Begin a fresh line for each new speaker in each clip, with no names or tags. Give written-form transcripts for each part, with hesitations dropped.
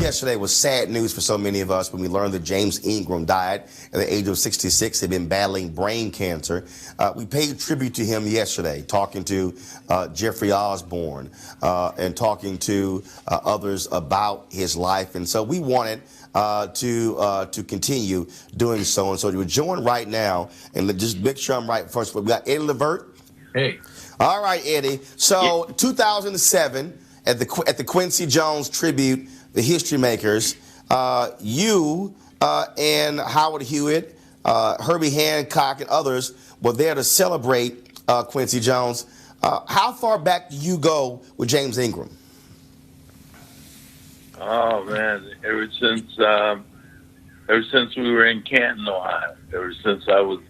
yesterday was sad news for so many of us when we learned that James Ingram died at the age of 66. He'd been battling brain cancer. We paid tribute to him yesterday, talking to Jeffrey Osborne and talking to others about his life. And so we wanted to continue doing so. And so we're joined right now, and just make sure I'm right first. We got Eddie Levert.
Hey.
All right, Eddie. So 2007 at the Quincy Jones tribute, the History Makers, you and Howard Hewett, Herbie Hancock, and others were there to celebrate Quincy Jones. How far back do you go with James Ingram?
Oh man, ever since we were in Canton, Ohio. Ever since I was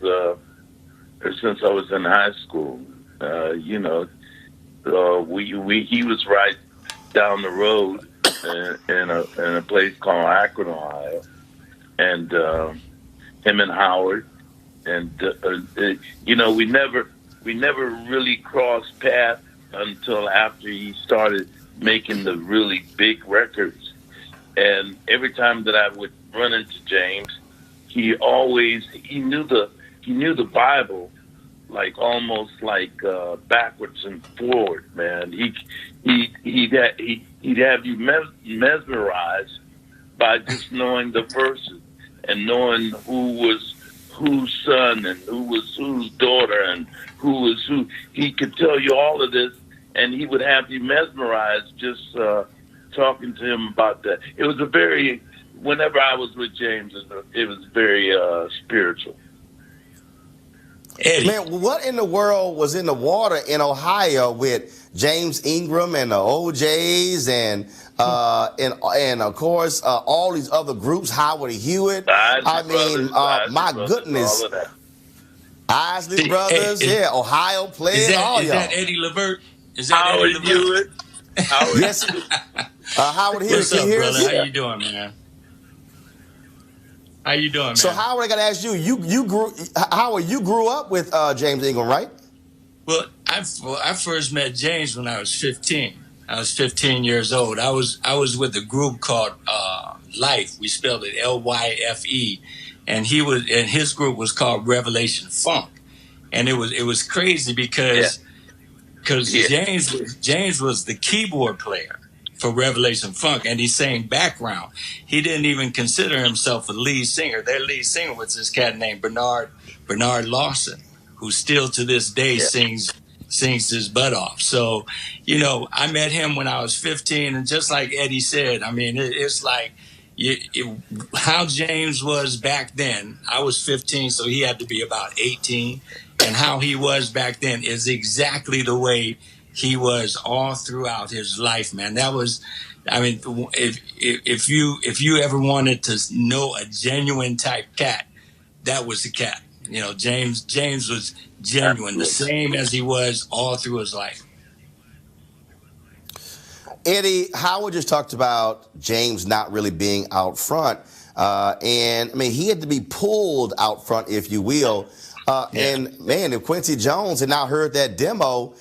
in high school, he was right down the road in a place called Akron, Ohio, and him and Howard, and we never really crossed paths until after he started making the really big records. And every time that I would run into James, he knew the Bible like almost like backwards and forward, man. He'd have you mesmerized by just knowing the verses and knowing who was whose son and who was whose daughter and who was who. He could tell you all of this, and he would have you mesmerized just talking to him about that. It was whenever I was with James, it was very spiritual.
Eddie. Man, what in the world was in the water in Ohio with James Ingram and the OJs and of course all these other groups, Howard Hewett? My goodness.
All of that.
Isley Brothers, Ohio players, all
is
y'all.
That Eddie Levert? Is
that Howard
Eddie Levert?
Hewett?
Yes. Howard Hewett,
what's up,
can you hear
brother?
us?
How you doing, man? How you doing, man?
So Howard, I got to ask you, you grew up with James Ingram, right?
Well, I first met James when I was 15. I was 15 years old. I was with a group called Life. We spelled it Lyfe, and his group was called Revelation Funk, and it was crazy because James was the keyboard player for Revelation Funk, and he sang background. He didn't even consider himself a lead singer. Their lead singer was this cat named Bernard Lawson, who still to this day sings his butt off. So, I met him when I was 15, and just like Eddie said, I mean, it's like how James was back then. I was 15, so he had to be about 18, and how he was back then is exactly the way he was all throughout his life, man. That was, I mean, if you ever wanted to know a genuine type cat, that was the cat. James was genuine, the same as he was all through his life.
Eddie, Howard just talked about James not really being out front, and I mean he had to be pulled out front, if you will. And man, if Quincy Jones had not heard that demo,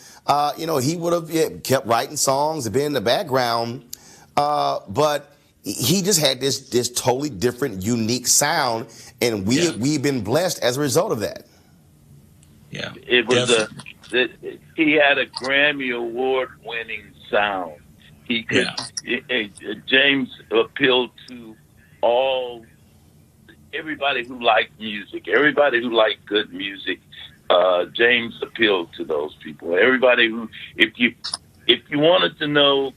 he would have kept writing songs and been in the background. But he just had this totally different, unique sound, and we've been blessed as a result of that.
Yeah, it was he had a Grammy Award-winning sound. He could. James appealed to everybody who liked music, everybody who liked good music. James appealed to those people. Everybody who, if you wanted to know,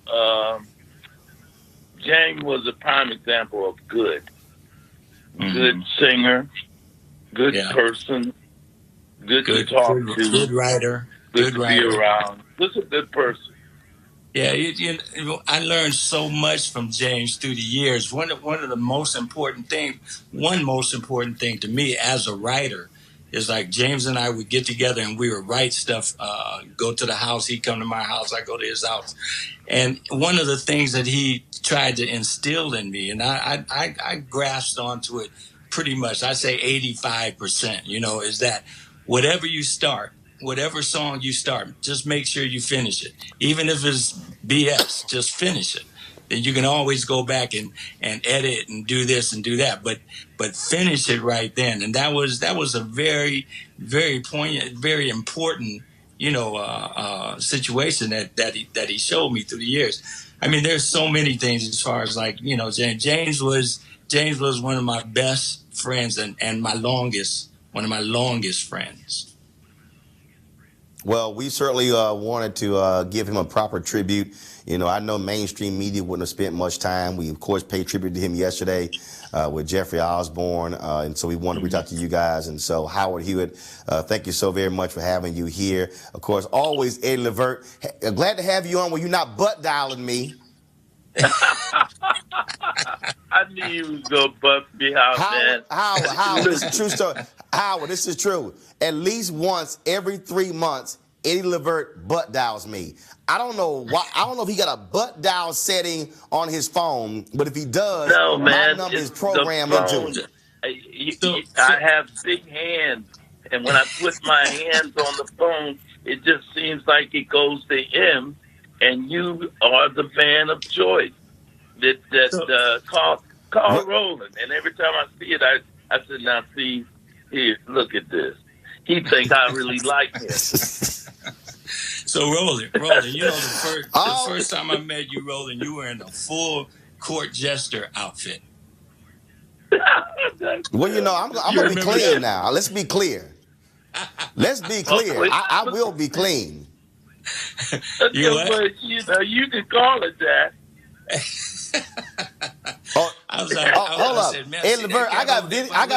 James was a prime example of good singer, good person, good to talk to,
good writer,
good to be around. Just a good person.
Yeah, I learned so much from James through the years. One of the most important thing to me as a writer is like James and I would get together and we would write stuff, go to the house, he'd come to my house, I go to his house. And one of the things that he tried to instill in me, and I grasped onto it pretty much, I say 85%, is that whatever song you start, just make sure you finish it. Even if it's BS, just finish it. then you can always go back and edit and do this and do that. But finish it right then. And that was a very, very poignant, very important, situation that he showed me through the years. I mean, there's so many things as far as like, James was one of my best friends and one of my longest friends.
Well, we certainly wanted to give him a proper tribute. I know mainstream media wouldn't have spent much time. We, of course, paid tribute to him yesterday with Jeffrey Osborne. And so we wanted to reach out to you guys. And so, Howard, Hewett, thank you so very much for having you here. Of course, always Eddie Levert. Glad to have you on when you're not butt dialing me.
I knew you was going to bust me out, man.
Howard, this is a true story. Howard, this is true. At least once every 3 months, Eddie Levert butt dials me. I don't know why. I don't know if he got a butt dial setting on his phone, but if he does, my number is programmed into it.
I have big hands, and when I put my hands on the phone, it just seems like it goes to him, and you are the man of choice. Call Roland, and every time I see it, I said, now see here, look at this. He thinks I really like him.
So Roland, the first time I met you, Roland, you were in a full court jester outfit.
Well, I'm going to be clean now. Let's be clear. Let's be clear. I will be clean.
You can call it that.
Hold up, Eddie Levert. I got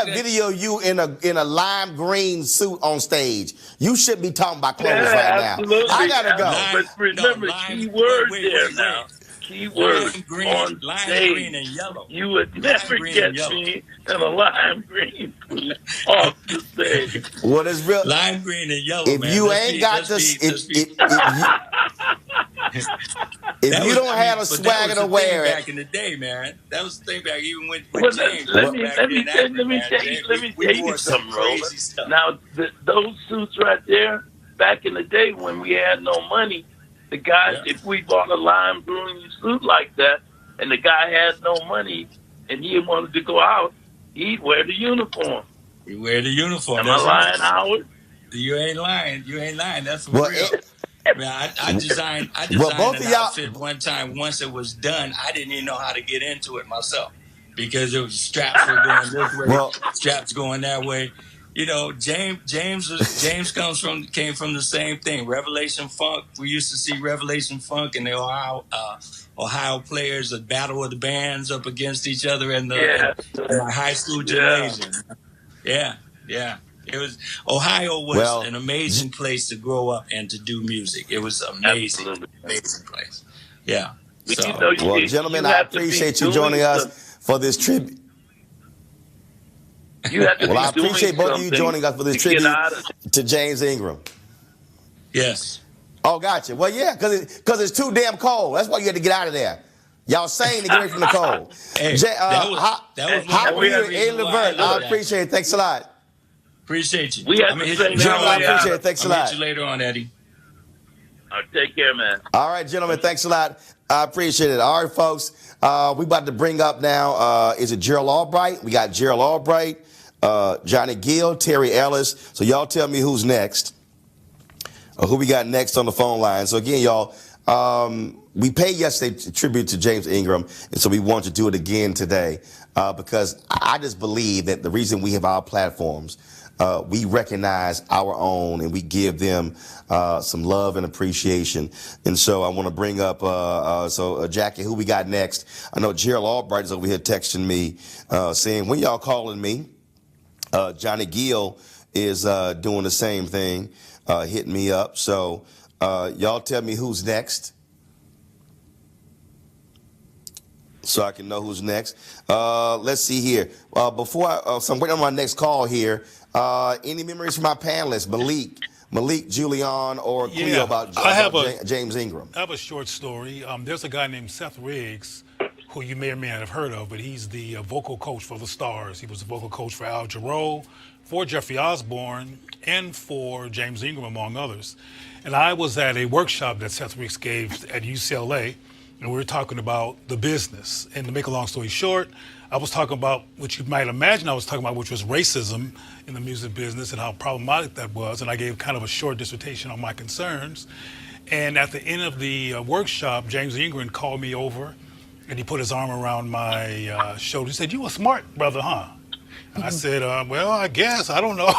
video of you in a lime green suit on stage. You shouldn't be talking about clothes right
absolutely.
now. I gotta go.
But remember, keyword there now. Keyword on stage.
Green and yellow.
You would never get me in a lime green off the stage.
What is real?
Lime green and yellow.
If
man.
you ain't got this, if you don't have a swagger to wear it.
Back in the day, man. That was the thing back even with James.
Let me tell you something, Roland. Now, those suits right there, back in the day when we had no money, the guy, if we bought a lime green suit like that, and the guy had no money, and he wanted to go out, he'd wear the uniform.
You wear the uniform.
Am I lying, Howard?
You ain't lying. That's for real. I designed an outfit one time. Once it was done, I didn't even know how to get into it myself because it was straps were going this way, straps going that way. James came from the same thing. Revelation Funk. We used to see Revelation Funk and the Ohio players, the battle of the bands up against each other in the high school gymnasium. Yeah. Ohio was an amazing place to grow up and to do music. It was amazing, amazing place. Yeah. So.
Gentlemen, I appreciate you joining us for this tribute. I appreciate both of you joining us for this tribute to James Ingram.
Yes.
Oh, gotcha. Well, yeah, because it's too damn cold. That's why you had to get out of there. Y'all saying to get away from the cold.
Hey,
Howard here, Eddie Levert. I appreciate it. Thanks a lot.
Appreciate you.
I appreciate it. Thanks a lot.
I'll hit you later on, Eddie.
Take care, man.
All right, gentlemen. Thanks a lot. I appreciate it. All right, folks. We about to bring up now, is it Gerald Albright? We got Gerald Albright, Johnny Gill, Terry Ellis. So y'all tell me who's next. Who we got next on the phone line. So again, y'all, we paid yesterday tribute to James Ingram, and so we want to do it again today because I just believe that the reason we have our platforms, we recognize our own and we give them some love and appreciation. And so I want to bring up, Jackie, who we got next? I know Gerald Albright is over here texting me saying, when y'all calling me? Johnny Gill is doing the same thing, hitting me up. So y'all tell me who's next so I can know who's next. Let's see here. So I'm waiting on my next call here. Any memories from my panelists, Malik, Julian, or Cleo about James Ingram?
I have a short story. There's a guy named Seth Riggs, who you may or may not have heard of, but he's the vocal coach for the Stars. He was the vocal coach for Al Jarreau, for Jeffrey Osborne, and for James Ingram, among others. And I was at a workshop that Seth Riggs gave at UCLA, and we were talking about the business. And to make a long story short, I was talking about what you might imagine I was talking about, which was racism in the music business and how problematic that was. And I gave kind of a short dissertation on my concerns. And at the end of the workshop, James Ingram called me over, and he put his arm around my shoulder. He said, "You a smart brother, huh?" And I said, "Well, I guess. I don't know."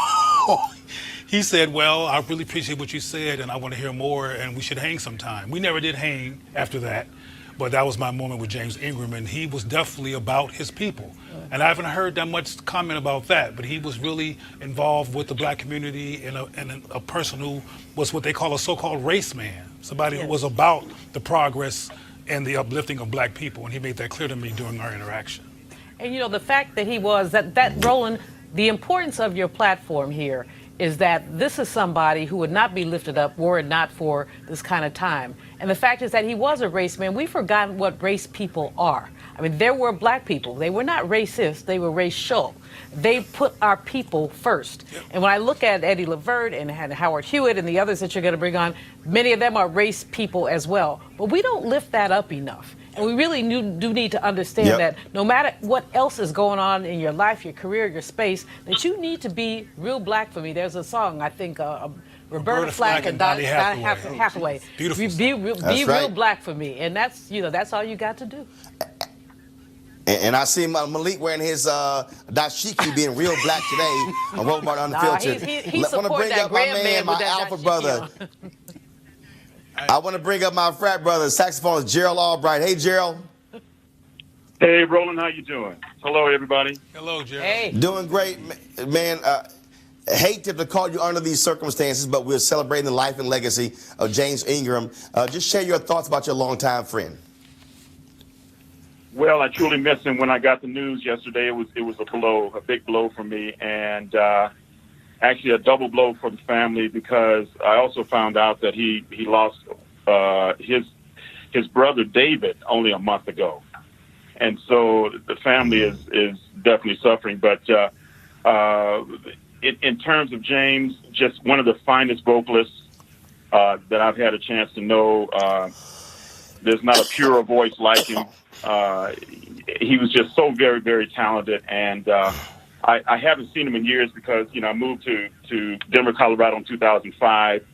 He said, "Well, I really appreciate what you said, and I want to hear more, and we should hang sometime." We never did hang after that, but that was my moment with James Ingram, and he was definitely about his people. And I haven't heard that much comment about that, but he was really involved with the black community and a person who was what they call a so-called race man, somebody who was about the progress and the uplifting of black people, and he made that clear to me during our interaction.
And the fact that he was, that Roland, the importance of your platform here is that this is somebody who would not be lifted up were it not for this kind of time. And the fact is that he was a race man. We've forgotten what race people are. I mean, there were black people. They were not racist. They were racial. They put our people first. Yep. And when I look at Eddie Levert and Howard Hewett and the others that you're going to bring on, many of them are race people as well. But we don't lift that up enough. And we really do need to understand that no matter what else is going on in your life, your career, your space, that you need to be real black for me. There's a song, I think, Roberta Flack and Donny Hathaway.
Beautiful.
Be real black for me. And that's all you got to do.
And I see Malik wearing his dashiki, being real black today on Roland Martin Unfiltered.
He supported that grandman with that
alpha brother. I want to bring up my frat brother, saxophonist Gerald Albright. Hey, Gerald.
Hey, Roland, how you doing? Hello, everybody.
Hello, Gerald.
Hey.
Doing great, man. Hate to call you under these circumstances, but we're celebrating the life and legacy of James Ingram. Just share your thoughts about your longtime friend.
Well, I truly missed him. When I got the news yesterday, it was a big blow for me, and actually a double blow for the family, because I also found out that he lost his brother David only a month ago, and so the family is definitely suffering. But in terms of James, just one of the finest vocalists that I've had a chance to know. There's not a purer voice like him. He was just so very, very talented, and I haven't seen him in years because I moved to Denver, Colorado in 2005.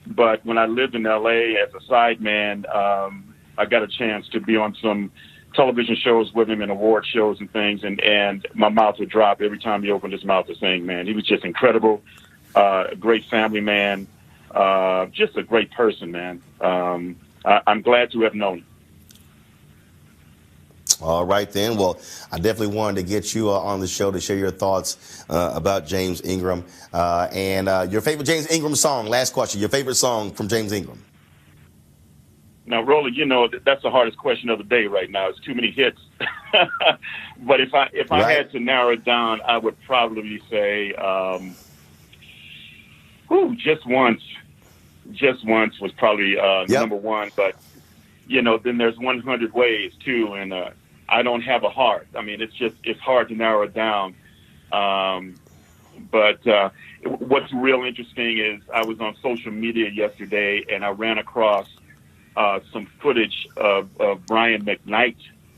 But when I lived in LA as a sideman, I got a chance to be on some television shows with him and award shows and things, and my mouth would drop every time he opened his mouth to sing. Man, he was just incredible, a great family man, just a great person, man. I'm glad to have known him.
All right, then. Well, I definitely wanted to get you on the show to share your thoughts about James Ingram. And your favorite James Ingram song, last question, your favorite song from James Ingram?
Now, Roland, that's the hardest question of the day right now. It's too many hits. But if I had to narrow it down, I would probably say Just Once. Just Once was probably number one. But, then there's 100 Ways, too, and I Don't Have a Heart. I mean, it's hard to narrow it down. But what's real interesting is I was on social media yesterday, and I ran across some footage of Brian McKnight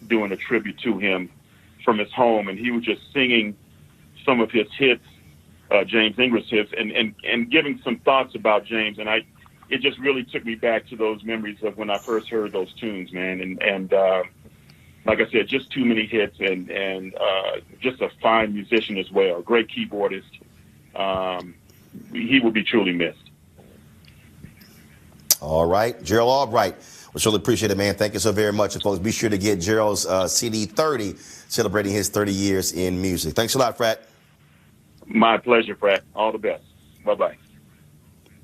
doing a tribute to him from his home, and he was just singing some of his hits, James Ingram's hits, and giving some thoughts about James, and it just really took me back to those memories of when I first heard those tunes, man. And like I said, just too many hits, and just a fine musician as well, great keyboardist. He will be truly missed.
All right, Gerald Albright. We surely appreciate it, man. Thank you so very much. And folks, be sure to get Gerald's CD 30, celebrating his 30 years in music. Thanks a lot, Frat.
My pleasure, Frat. All the best. Bye-bye.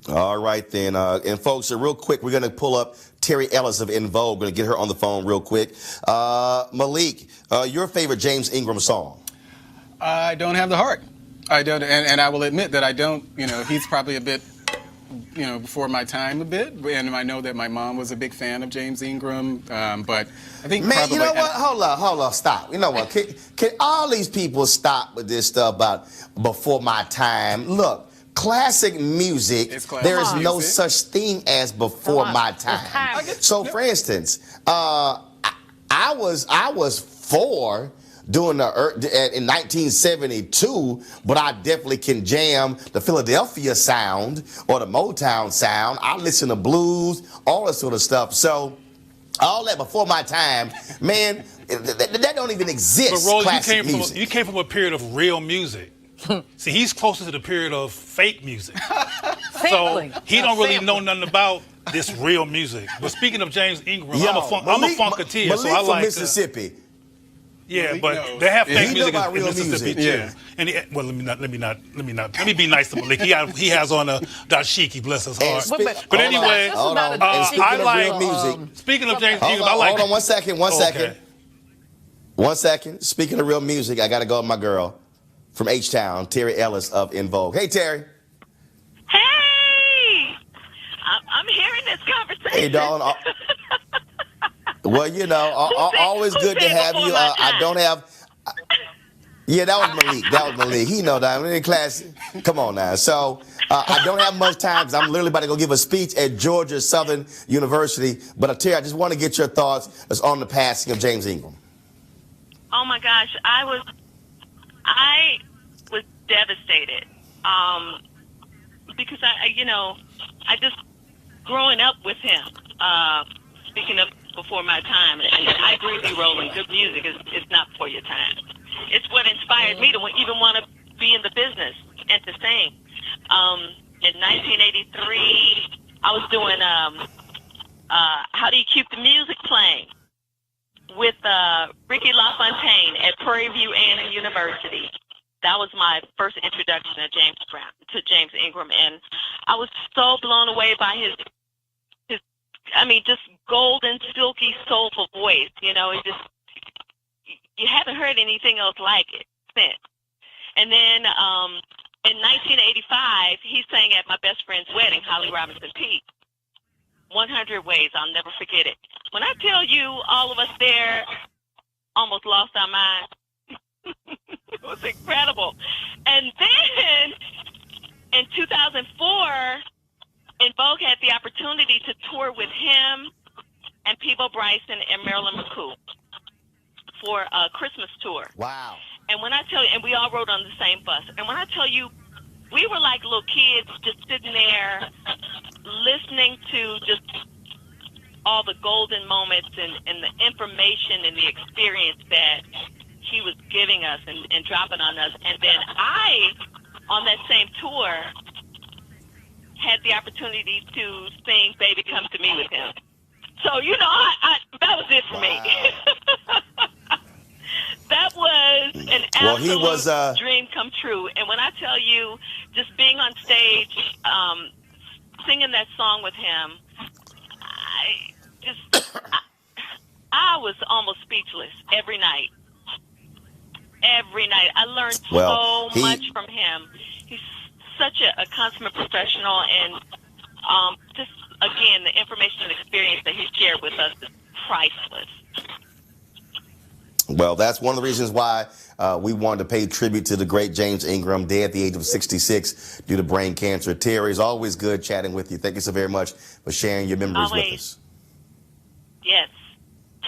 All right, then. And folks, real quick, we're going to pull up Terry Ellis of EnVogue. Going to get her on the phone real quick. Malik, your favorite James Ingram song?
I Don't Have the Heart. I don't, and I will admit that I don't. He's probably a bit, before my time a bit. And I know that my mom was a big fan of James Ingram. But I think
man,
probably,
you know what? Hold on, stop. You know what? Can all these people stop with this stuff about before my time? Look. classic music,
It's classic
there is no
music.
such thing as before
Come on.
my
It's
time.
timeless.
So, for instance, I was 4 during in 1972, but I definitely can jam the Philadelphia sound or the Motown sound. I listen to blues, all that sort of stuff. So all that before my time, man, that don't even exist.
But Roland,
classic music.
you came from a period of real music. See, he's closer to the period of fake music. So
Sampling.
he don't really know
Sampling.
nothing about this real music. But speaking of James Ingram, I'm a
Malik
funketeer, so I
from
like
Mississippi.
yeah,
Malik
but
knows.
they have
Yeah.
fake
He know
music
about
in
real
Mississippi
music.
too.
Yeah.
And let me be nice to Malik. He has on a dashiki, bless his heart.
And
But
But anyway,
this is
hold
not
on.
a
And speaking
I
of
like-
real music,
Speaking of James
hold
Ingram, I like.
on, one second.
Okay.
1 second. Speaking of real music, I got to go with my girl from H-Town, Terry Ellis of EnVogue. Hey, Terry.
Hey, I'm hearing this conversation.
Hey, darling. Well, you know, always good to have you. I don't have. Yeah, that was Malik. That was Malik. He know that. I'm in class. Come on now. So I don't have much time because I'm literally about to go give a speech at Georgia Southern University. But Terry, I just want to get your thoughts on the passing of James Ingram.
Oh my gosh, I was devastated because I just growing up with him. Speaking of before my time, and I agree with you, Roland. Good music is not for your time. It's what inspired me to even want to be in the business and to sing. In 1983, I was doing How Do You Keep the Music Playing with Ricky LaFontaine at Prairie View A&M University. That was my first introduction to James Ingram, and I was so blown away by his just golden, silky, soulful voice. You know, it just you haven't heard anything else like it since. And then in 1985, he sang at my best friend's wedding, Holly Robinson Peete. 100 Ways, I'll never forget it. When I tell you, all of us there almost lost our minds. It was incredible. And then in 2004, EnVogue had the opportunity to tour with him and Peebo Bryson and Marilyn McCool for a Christmas tour.
Wow.
And when I tell you, and we all rode on the same bus, and when I tell you, we were like little kids just sitting there listening to just all the golden moments and the information and the experience that he was giving us and dropping on us. And then I, on that same tour, had the opportunity to sing Baby Come to Me with him. So, you know, I that was it for me. That was an absolute dream come true. And when I tell you, just being on stage, singing that song with him, I was almost speechless every night. Every night. I learned so much from him. He's such a consummate professional, and just, again, the information and experience that he shared with us is priceless.
Well, that's one of the reasons why we wanted to pay tribute to the great James Ingram, dead at the age of 66 due to brain cancer. Terry, it's always good chatting with you. Thank you so very much for sharing your memories with us.
Yes.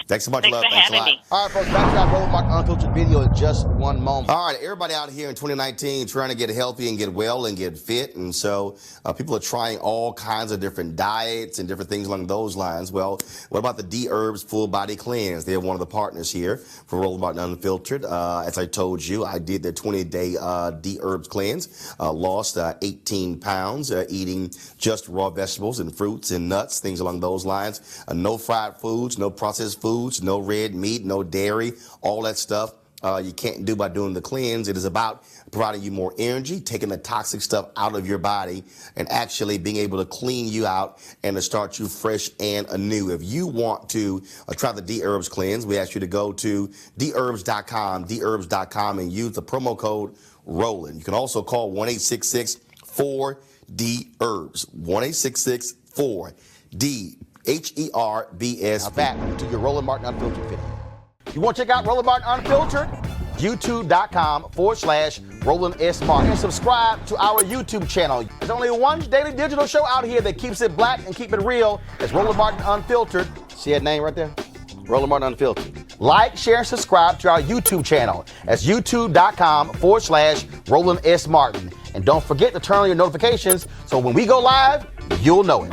Thanks so much,
Thanks
love.
for
Thanks a lot.
having me.
All right, folks, back to that Roland Martin Unfiltered video in just one moment. All right, everybody out here in 2019 trying to get healthy and get well and get fit. And so people are trying all kinds of different diets and different things along those lines. Well, what about the D-Herbs Full Body Cleanse? They're one of the partners here for Roland Martin Unfiltered. As I told you, I did their 20-day D-Herbs Cleanse. Lost 18 pounds eating just raw vegetables and fruits and nuts, things along those lines. No fried foods, no processed foods, no red meat, no dairy, all that stuff you can't do by doing the cleanse. It is about providing you more energy, taking the toxic stuff out of your body, and actually being able to clean you out and to start you fresh and anew. If you want to try the D-Herbs Cleanse, we ask you to go to dherbs.com, and use the promo code ROLAND. You can also call 1-866-4-D-Herbs, 1-866-4-D-HERBS. Now back to your Roland Martin Unfiltered video. You want to check out Roland Martin Unfiltered? youtube.com/Roland S. Martin. And subscribe to our YouTube channel. There's only one daily digital show out here that keeps it black and keep it real. It's Roland Martin Unfiltered. See that name right there? Roland Martin Unfiltered. Like, share, and subscribe to our YouTube channel. That's youtube.com/Roland S. Martin. And don't forget to turn on your notifications so when we go live, you'll know it.